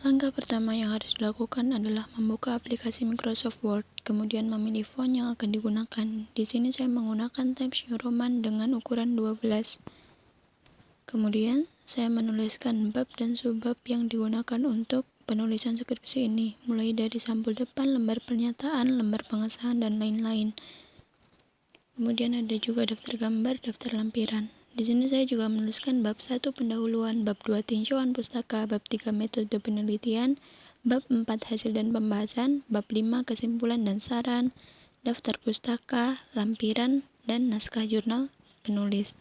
Langkah pertama yang harus dilakukan adalah membuka aplikasi Microsoft Word, kemudian memilih font yang akan digunakan. Di sini saya menggunakan Times New Roman dengan ukuran 12. Kemudian, saya menuliskan bab dan subbab yang digunakan untuk penulisan skripsi ini, mulai dari sampul depan, lembar pernyataan, lembar pengesahan, dan lain-lain. Kemudian ada juga daftar gambar, daftar lampiran. Di sini saya juga menuliskan bab 1 pendahuluan, bab 2 tinjauan pustaka, bab 3 metode penelitian, bab 4 hasil dan pembahasan, bab 5 kesimpulan dan saran, daftar pustaka, lampiran, dan naskah jurnal penulis.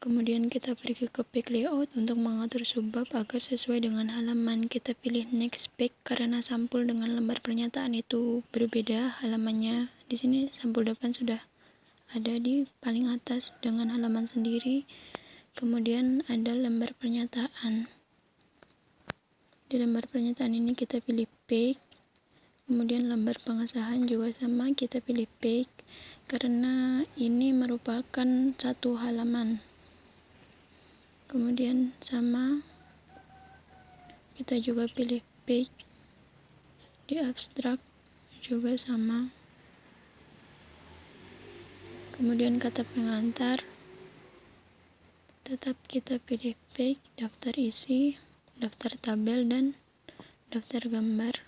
Kemudian kita pergi ke page layout untuk mengatur subbab agar sesuai dengan halaman. Kita pilih next page karena sampul dengan lembar pernyataan itu berbeda halamannya. Di sini sampul depan sudah ada di paling atas dengan halaman sendiri. Kemudian ada lembar pernyataan. Di lembar pernyataan ini kita pilih page. Kemudian lembar pengesahan juga sama, kita pilih page karena ini merupakan satu halaman. Kemudian sama, kita juga pilih page. Di abstrak juga sama. Kemudian kata pengantar, tetap kita pilih page, daftar isi, daftar tabel, dan daftar gambar.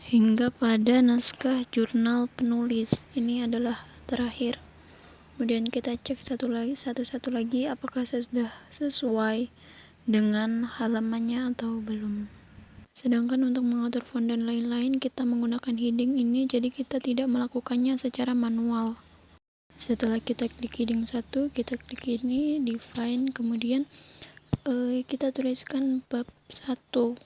Hingga pada naskah jurnal penulis. Ini adalah terakhir. Kemudian kita cek satu-satu lagi apakah sudah sesuai dengan halamannya atau belum. Sedangkan untuk mengatur font dan lain-lain kita menggunakan heading ini, jadi kita tidak melakukannya secara manual. Setelah kita klik heading 1, kita klik ini define, kemudian kita tuliskan bab 1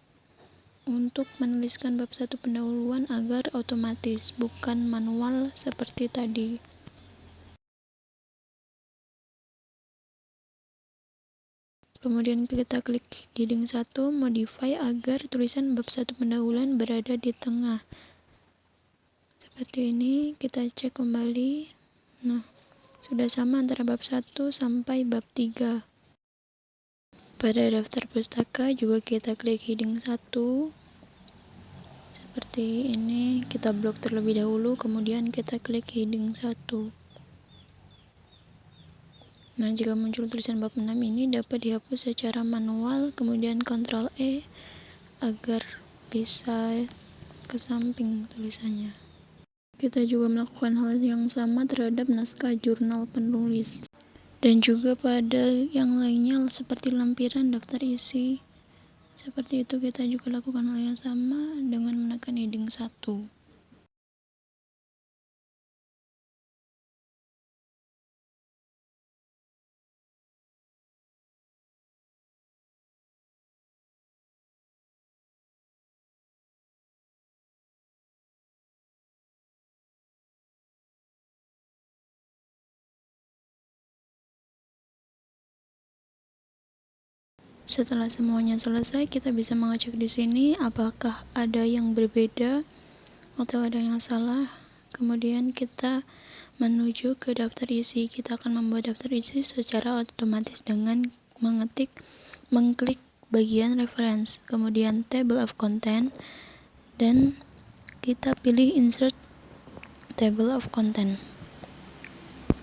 untuk menuliskan bab 1 pendahuluan agar otomatis, bukan manual seperti tadi. Kemudian kita klik heading 1, modify agar tulisan bab 1 pendahuluan berada di tengah. Seperti ini, kita cek kembali. Nah, sudah sama antara bab 1 sampai bab 3. Pada daftar pustaka juga kita klik heading 1. Seperti ini, kita blok terlebih dahulu, kemudian kita klik heading 1. Nah, jika muncul tulisan bab 6 ini dapat dihapus secara manual, kemudian Ctrl E agar bisa ke samping tulisannya. Kita juga melakukan hal yang sama terhadap naskah jurnal penulis. Dan juga pada yang lainnya seperti lampiran, daftar isi. Seperti itu kita juga lakukan hal yang sama dengan menekan heading 1. Setelah semuanya selesai, kita bisa mengecek di sini apakah ada yang berbeda atau ada yang salah. Kemudian kita menuju ke daftar isi. Kita akan membuat daftar isi secara otomatis dengan mengklik bagian reference, kemudian table of content, dan kita pilih insert table of content.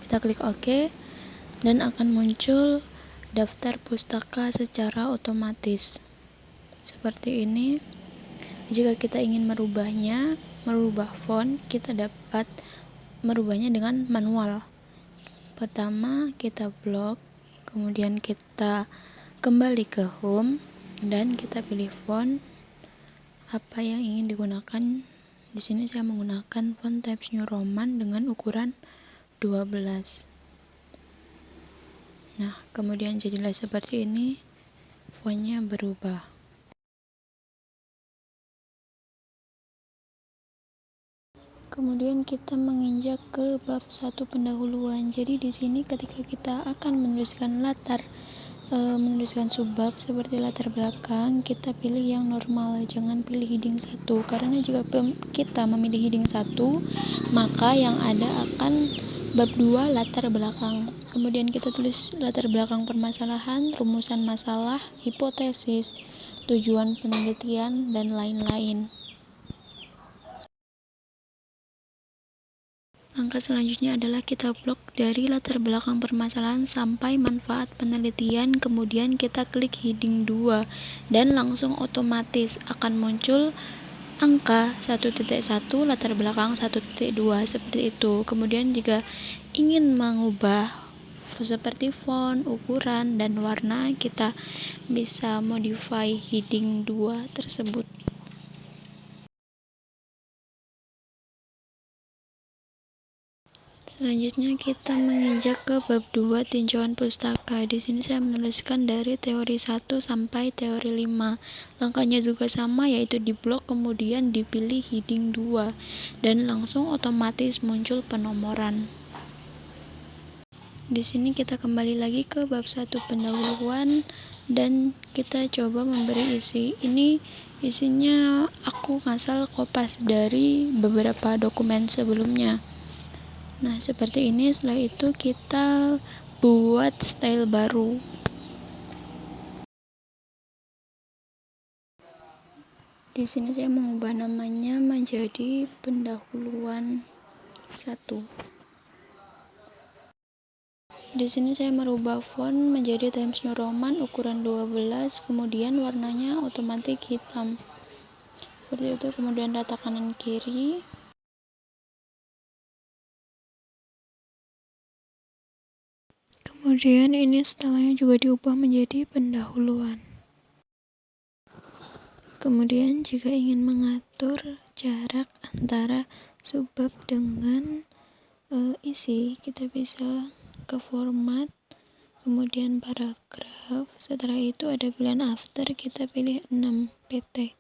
Kita klik OK dan akan muncul daftar pustaka secara otomatis. Seperti ini. Jika kita ingin merubah font, kita dapat merubahnya dengan manual. Pertama, kita blok, kemudian kita kembali ke home dan kita pilih font apa yang ingin digunakan. Di sini saya menggunakan font Times New Roman dengan ukuran 12. Nah, kemudian jadilah seperti ini, fontnya berubah. Kemudian kita menginjak ke bab 1 pendahuluan. Jadi di sini ketika kita akan menuliskan latar menuliskan subbab seperti latar belakang, kita pilih yang normal, jangan pilih heading 1, karena jika kita memilih heading 1, maka yang ada akan bab 2 latar belakang. Kemudian kita tulis latar belakang permasalahan, rumusan masalah, hipotesis, tujuan penelitian, dan lain-lain. Langkah selanjutnya adalah kita blok dari latar belakang permasalahan sampai manfaat penelitian, kemudian kita klik heading 2 dan langsung otomatis akan muncul angka 1.1 latar belakang 1.2 seperti itu. Kemudian jika ingin mengubah seperti font, ukuran, dan warna, kita bisa modify heading 2 tersebut. Selanjutnya kita menginjak ke bab 2 tinjauan pustaka. Di sini saya menuliskan dari teori 1 sampai teori 5. Langkahnya juga sama, yaitu di blok kemudian dipilih heading 2 dan langsung otomatis muncul penomoran. Di sini kita kembali lagi ke bab 1 pendahuluan dan kita coba memberi isi. Ini isinya aku ngasal kopas dari beberapa dokumen sebelumnya. Nah, seperti ini. Setelah itu kita buat style baru. Di sini saya mengubah namanya menjadi pendahuluan 1. Di sini saya merubah font menjadi Times New Roman ukuran 12, kemudian warnanya otomatis hitam. Seperti itu, kemudian data kanan kiri. Kemudian ini stylenya juga diubah menjadi pendahuluan. Kemudian jika ingin mengatur jarak antara subbab dengan isi, kita bisa ke format, kemudian paragraf. Setelah itu ada pilihan after, kita pilih 6 pt.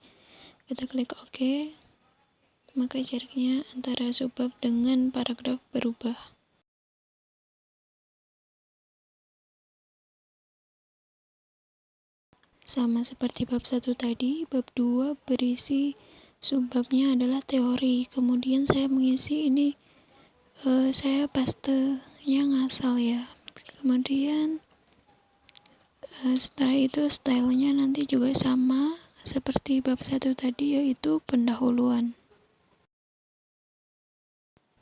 Kita klik OK, maka jaraknya antara subbab dengan paragraf berubah. Sama seperti bab 1 tadi, bab 2 berisi subbabnya adalah teori. Kemudian saya mengisi ini, saya pastenya ngasal ya. Kemudian setelah itu stylenya nanti juga sama seperti bab 1 tadi, yaitu pendahuluan.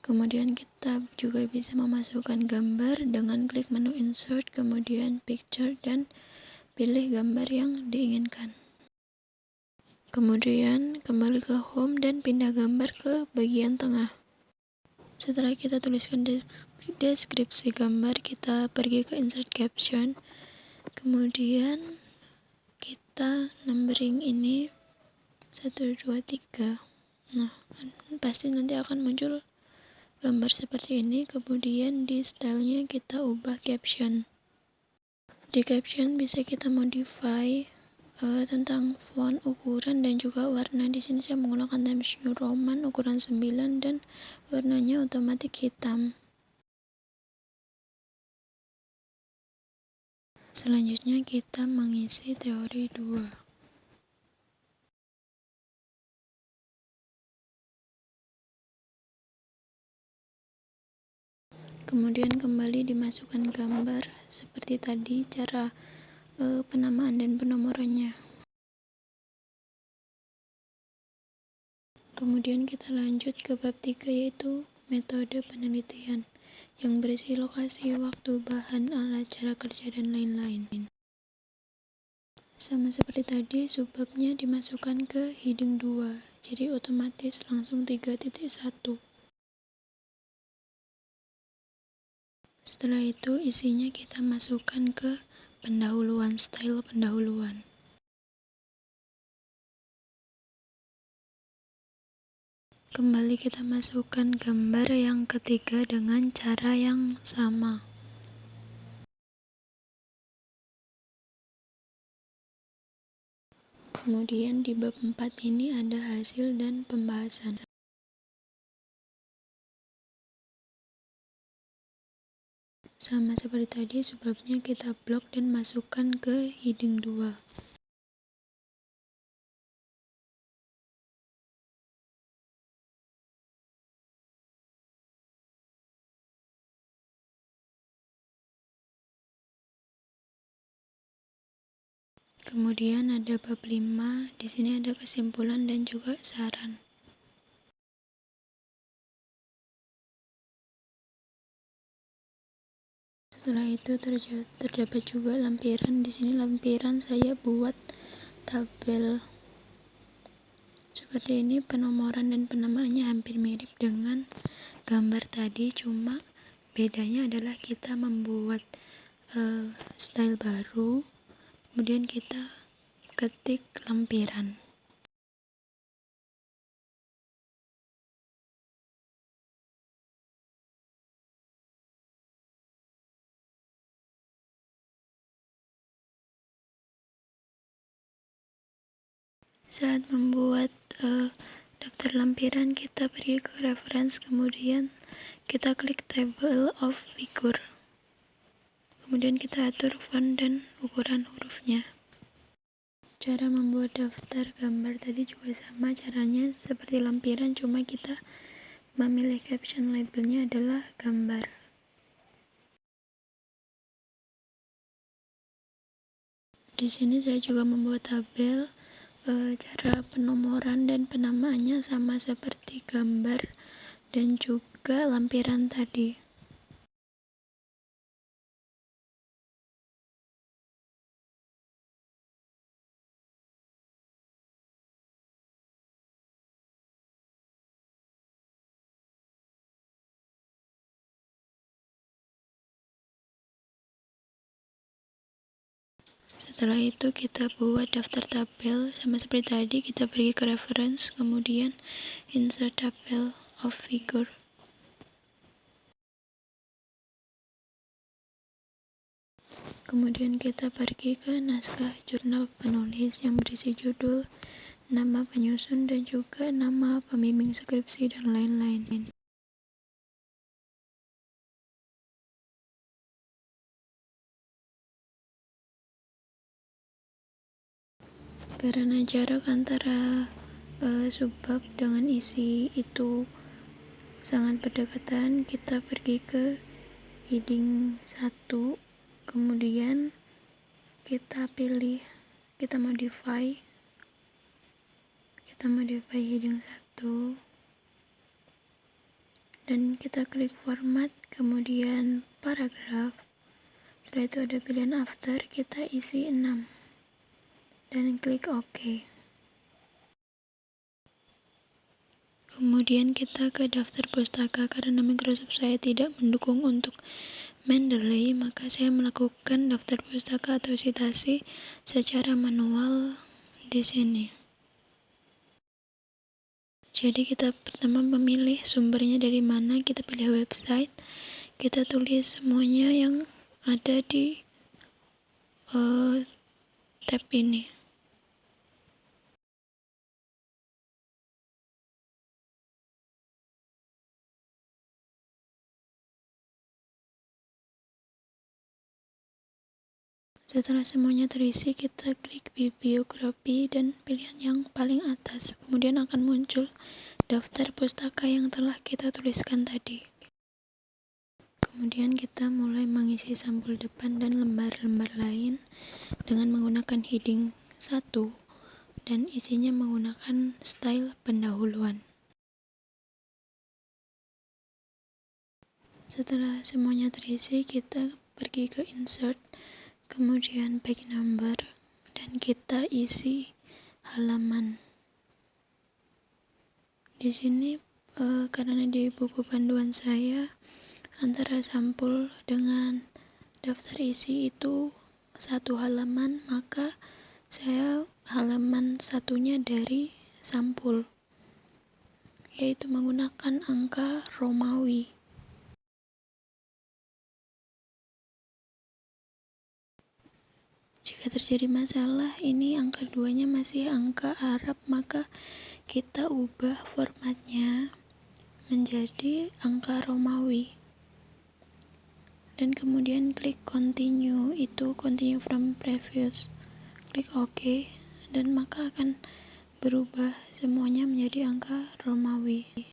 Kemudian kita juga bisa memasukkan gambar dengan klik menu insert, kemudian picture, dan pilih gambar yang diinginkan. Kemudian kembali ke home dan pindah gambar ke bagian tengah. Setelah kita tuliskan deskripsi gambar, kita pergi ke insert caption. Kemudian kita numbering ini 1, 2, 3. Nah, pasti nanti akan muncul gambar seperti ini. Kemudian di stylenya kita ubah caption. Di caption bisa kita modify tentang font, ukuran, dan juga warna. Di sini saya menggunakan Times New Roman ukuran 9 dan warnanya otomatis hitam. Selanjutnya kita mengisi teori 2. Kemudian kembali dimasukkan gambar seperti tadi, cara penamaan dan penomorannya. Kemudian kita lanjut ke bab 3, yaitu metode penelitian, yang berisi lokasi, waktu, bahan, alat, cara kerja, dan lain-lain. Sama seperti tadi, subbabnya dimasukkan ke heading 2, jadi otomatis langsung 3.1. Setelah itu isinya kita masukkan ke pendahuluan, style pendahuluan. Kembali kita masukkan gambar yang ketiga dengan cara yang sama. Kemudian di bab 4 ini ada hasil dan pembahasan. Sama seperti tadi, sebabnya kita blok dan masukkan ke heading 2. Kemudian ada bab 5, di sini ada kesimpulan dan juga saran. Setelah itu terdapat juga lampiran. Di sini lampiran saya buat tabel seperti ini. Penomoran dan penamaannya hampir mirip dengan gambar tadi, cuma bedanya adalah kita membuat style baru, kemudian kita ketik lampiran. Saat membuat daftar lampiran, kita pergi ke reference, kemudian kita klik table of figure, kemudian kita atur font dan ukuran hurufnya. Cara membuat daftar gambar tadi juga sama, caranya seperti lampiran, cuma kita memilih caption, labelnya adalah gambar. Di sini saya juga membuat tabel. Cara penomoran dan penamaannya sama seperti gambar dan juga lampiran tadi. Setelah itu kita buat daftar tabel, sama seperti tadi, kita pergi ke reference, kemudian insert table of figure. Kemudian kita pergi ke naskah jurnal penulis yang berisi judul, nama penyusun, dan juga nama pembimbing skripsi dan lain-lain. Karena jarak antara subbab dengan isi itu sangat berdekatan, kita pergi ke heading 1, kemudian kita pilih, kita modify heading 1 dan kita klik format, kemudian paragraf. Setelah itu ada pilihan after, kita isi 6 dan klik OK. Kemudian kita ke daftar pustaka. Karena Microsoft saya tidak mendukung untuk Mendeley, maka saya melakukan daftar pustaka atau citasi secara manual di sini. Jadi kita pertama memilih sumbernya dari mana, kita pilih website, kita tulis semuanya yang ada di tab ini. Setelah semuanya terisi, kita klik bibliografi dan pilihan yang paling atas. Kemudian akan muncul daftar pustaka yang telah kita tuliskan tadi. Kemudian kita mulai mengisi sampul depan dan lembar-lembar lain dengan menggunakan heading 1 dan isinya menggunakan style pendahuluan. Setelah semuanya terisi, kita pergi ke insert, kemudian page number, dan kita isi halaman. Di sini karena di buku panduan saya antara sampul dengan daftar isi itu satu halaman, maka saya halaman satunya dari sampul, yaitu menggunakan angka Romawi. Jika terjadi masalah, ini angka 2-nya masih angka Arab, maka kita ubah formatnya menjadi angka Romawi. dan kemudian klik continue, itu continue from previous, klik OK, dan maka akan berubah semuanya menjadi angka Romawi.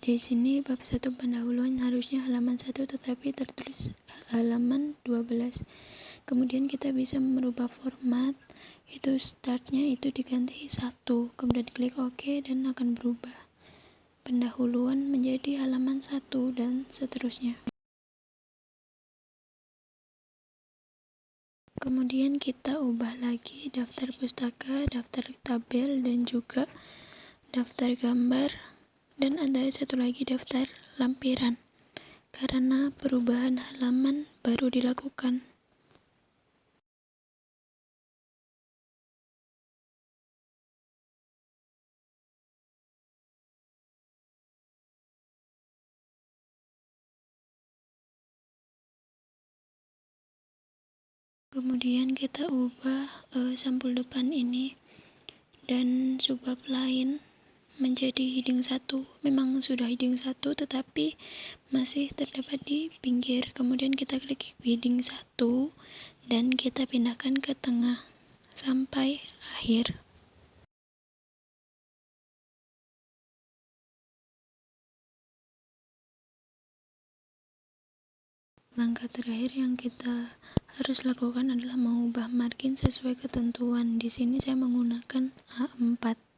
Di sini bab 1 pendahuluan harusnya halaman 1 tetapi tertulis halaman 12. Kemudian kita bisa merubah format, itu startnya itu diganti 1, kemudian klik OK dan akan berubah pendahuluan menjadi halaman 1 dan seterusnya. Kemudian kita ubah lagi daftar pustaka, daftar tabel, dan juga daftar gambar, dan ada satu lagi daftar lampiran karena perubahan halaman baru dilakukan. Kemudian kita ubah sampul depan ini dan subbab lain menjadi heading 1. Memang sudah heading 1 tetapi masih terdapat di pinggir. Kemudian kita klik heading 1 dan kita pindahkan ke tengah sampai akhir. Langkah terakhir yang kita harus lakukan adalah mengubah margin sesuai ketentuan. Di sini saya menggunakan A4.